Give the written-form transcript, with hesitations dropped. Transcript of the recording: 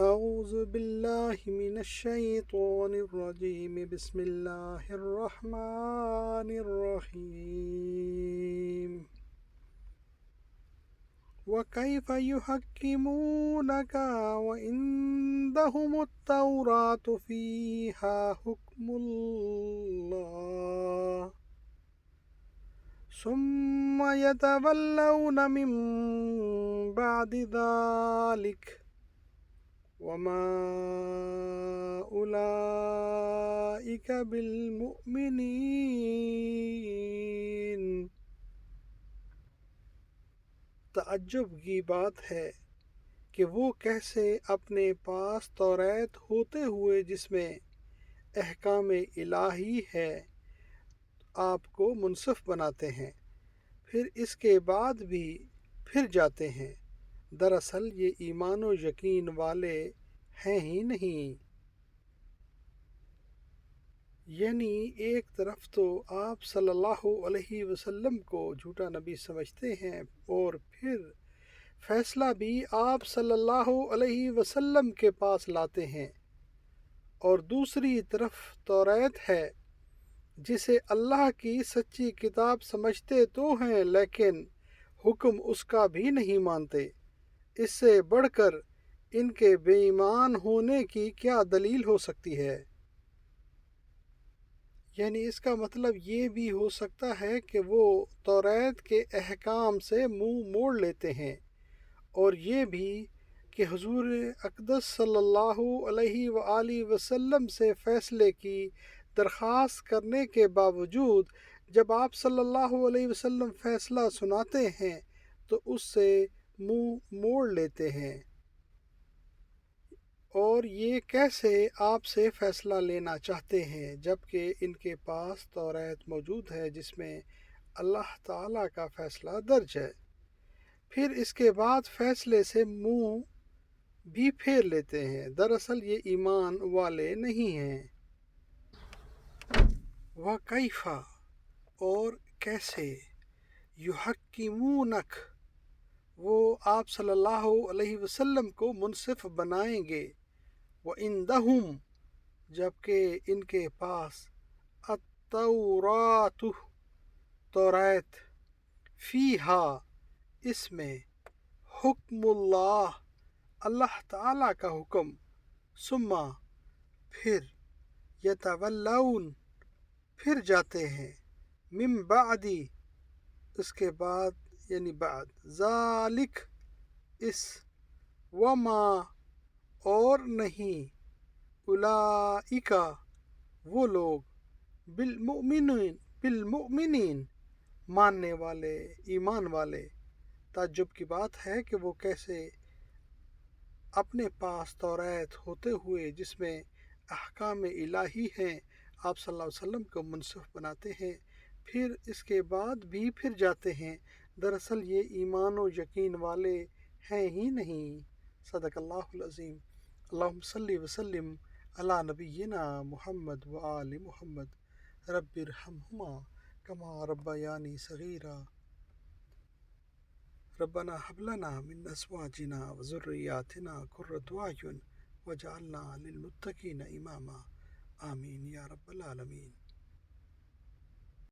اعوذ باللہ من الشیطان الرجیم بسم اللہ الرحمن الرحیم وَكَيْفَ يُحَكِّمُونَكَ وَعِندَهُمُ التَّوْرَاةُ فِيهَا حُكْمُ اللَّهِ ثُمَّ يَتَوَلَّوْنَ مِن بَعْدِ ذَلِكَ وَمَا أُولَئِكَ بِالْمُؤْمِنِينَ۔ تعجب کی بات ہے کہ وہ کیسے اپنے پاس توریت ہوتے ہوئے جس میں احکام الہی ہے آپ کو منصف بناتے ہیں، پھر اس کے بعد بھی پھر جاتے ہیں۔ دراصل یہ ایمان و یقین والے ہیں ہی نہیں۔ یعنی ایک طرف تو آپ صلی اللہ علیہ وسلم کو جھوٹا نبی سمجھتے ہیں اور پھر فیصلہ بھی آپ صلی اللہ علیہ وسلم کے پاس لاتے ہیں، اور دوسری طرف توریت ہے جسے اللہ کی سچی کتاب سمجھتے تو ہیں لیکن حکم اس کا بھی نہیں مانتے۔ اس سے بڑھ کر ان کے بے ایمان ہونے کی کیا دلیل ہو سکتی ہے؟ یعنی اس کا مطلب یہ بھی ہو سکتا ہے کہ وہ توریت کے احکام سے منہ موڑ لیتے ہیں، اور یہ بھی کہ حضور اقدس صلی اللہ علیہ وآلہ وسلم سے فیصلے کی درخواست کرنے کے باوجود جب آپ صلی اللہ علیہ وسلم فیصلہ سناتے ہیں تو اس سے منہ موڑ لیتے ہیں۔ اور یہ کیسے آپ سے فیصلہ لینا چاہتے ہیں جبکہ ان کے پاس توریت موجود ہے جس میں اللہ تعالیٰ کا فیصلہ درج ہے، پھر اس کے بعد فیصلے سے منہ بھی پھیر لیتے ہیں؟ دراصل یہ ایمان والے نہیں ہیں۔ وَكَيْفَ اور کیسے یحکمونک وہ آپ صلی اللہ علیہ وسلم کو منصف بنائیں گے، وَعِندَهُمْ جبکہ ان کے پاس التوراۃ توریت فیہا اس میں حکم اللہ اللہ تعالیٰ کا حکم، ثم پھر یتولون پھر جاتے ہیں، من بعد اس کے بعد یعنی بعد ذالک اس، وما اور نہیں، اولئک وہ لوگ بالمؤمنین ماننے والے ایمان والے۔ تعجب کی بات ہے کہ وہ کیسے اپنے پاس توریت ہوتے ہوئے جس میں احکام الہی ہیں آپ صلی اللہ علیہ وسلم کو منصف بناتے ہیں، پھر اس کے بعد بھی پھر جاتے ہیں۔ دراصل یہ ایمان و یقین والے ہیں ہی نہیں۔ صدق اللہ العظیم۔ اللہم صلی وسلم علی نبینا محمد وآل محمد رب ارحمہما کما ربیانی صغیرا ربنا هب لنا من ازواجنا وذریاتنا قرۃ اعین واجعلنا للمتقین اماما آمین یا رب العالمین۔